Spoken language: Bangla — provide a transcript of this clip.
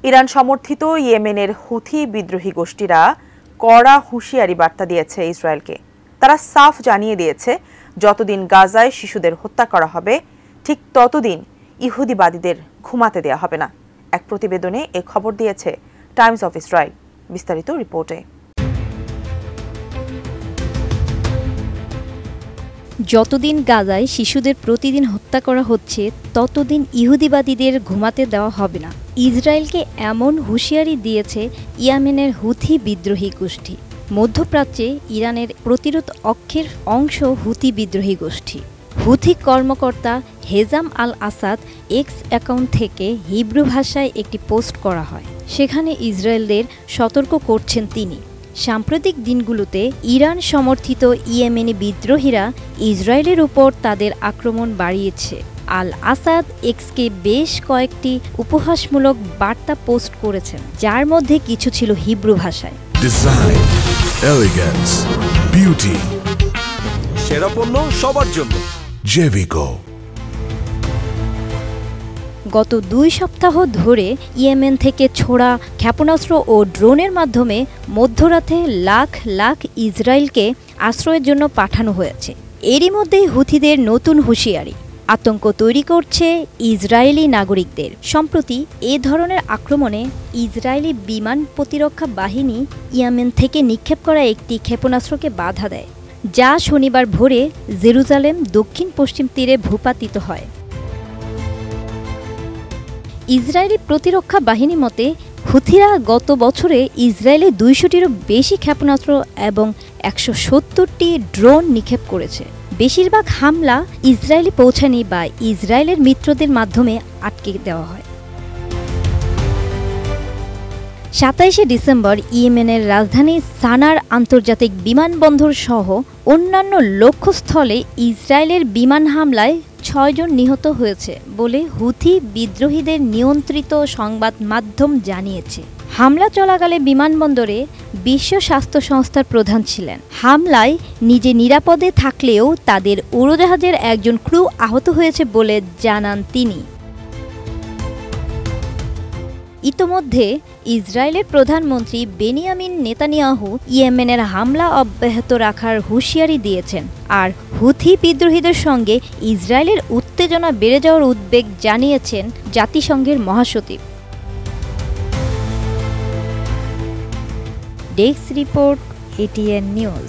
ইরান সমর্থিত ইয়েমেনের হুথি বিদ্রোহী গোষ্ঠীরা কড়া হুঁশিয়ারি বার্তা দিয়েছে ইসরায়েলকে। তারা সাফ জানিয়ে দিয়েছে, যতদিন গাজায় শিশুদের হত্যা করা হবে ঠিক ততদিন ইহুদিবাদীদের ঘুমাতে দেয়া হবে না। এক প্রতিবেদনে এ খবর দিয়েছে টাইমস অফ ইসরায়েল। বিস্তারিত রিপোর্টে। যতদিন গাজায় শিশুদের প্রতিদিন হত্যা করা হচ্ছে ততদিন ইহুদিবাদীদের ঘুমাতে দেওয়া হবে না। ইসরায়েলকে এমন হুঁশিয়ারি দিয়েছে ইয়েমেনের হুথি বিদ্রোহী গোষ্ঠী। মধ্যপ্রাচ্যে ইরানের প্রতিরোধ অক্ষের অংশ হুথি বিদ্রোহী গোষ্ঠী। হুথি কর্মকর্তা হেজাম আল আসাদ এক্স অ্যাকাউন্ট থেকে হিব্রু ভাষায় একটি পোস্ট করা হয়। সেখানে ইসরায়েলদের সতর্ক করছেন তিনি। সাম্প্রতিক দিনগুলোতে ইরান সমর্থিত ইয়েমেনি বিদ্রোহীরা ইসরায়েলের উপর তাদের আক্রমণ বাড়িয়েছে। আল আসাদ এক্সকে বেশ কয়েকটি উপহাসমূলক বার্তা পোস্ট করেছেন, যার মধ্যে কিছু ছিল হিব্রু ভাষায়। ডিজাইন, এলিগেন্স, বিউটি, সেরা পণ্য সবার জন্য জেভিকো। গত 2 সপ্তাহ ধরে ইয়েমেন থেকে ছোড়া ক্ষেপণাস্ত্র ও ড্রোনের মাধ্যমে মধ্যরাতে লাখ লাখ ইসরায়েলকে আশ্রয়ের জন্য পাঠানো হয়েছে। এরই মধ্যেই হুথিদের নতুন হুঁশিয়ারি আতঙ্ক তৈরি করছে ইসরায়েলি নাগরিকদের। সম্প্রতি এ ধরনের আক্রমণে ইসরায়েলি বিমান প্রতিরক্ষা বাহিনী ইয়েমেন থেকে নিক্ষেপ করা একটি ক্ষেপণাস্ত্রকে বাধা দেয়, যা শনিবার ভোরে জেরুজালেম দক্ষিণ পশ্চিম তীরে ভূপাতিত হয়। ইসরায়েলি প্রতিরক্ষা বাহিনী মতে, হুথিরা গত বছরে ইসরায়েলে 200টিরও বেশি ক্ষেপণাস্ত্র এবং 170টি ড্রোন নিক্ষেপ করেছে। বেশিরভাগ হামলা ইসরায়েলি পৌঁছায়নি বা ইসরায়েলের মিত্রদের মাধ্যমে আটকে দেওয়া হয়। 27শে ডিসেম্বর ইয়েমেনের রাজধানী সানার আন্তর্জাতিক বিমানবন্দর সহ অন্যান্য লক্ষ্যস্থলে ইসরায়েলের বিমান হামলায় 6 জন নিহত হয়েছে বলে হুথি বিদ্রোহীদের নিয়ন্ত্রিত সংবাদ মাধ্যম জানিয়েছে। হামলা চলাকালে বিমানবন্দরে বিশ্ব স্বাস্থ্য সংস্থার প্রধান ছিলেন। হামলায় নিজে নিরাপদে থাকলেও তাদের উড়োজাহাজের একজন ক্রু আহত হয়েছে বলে জানান তিনি। ইতোমধ্যে ইসরায়েলের প্রধানমন্ত্রী বেনিয়ামিন নেতানিয়াহু ইয়েমেনের হামলা অব্যাহত রাখার হুঁশিয়ারি দিয়েছেন, আর হুথি বিদ্রোহীদের সঙ্গে ইসরায়েলের উত্তেজনা বেড়ে যাওয়ার উদ্বেগ জানিয়েছেন জাতিসংঘের মহাসচিব। Desk report, ATN news.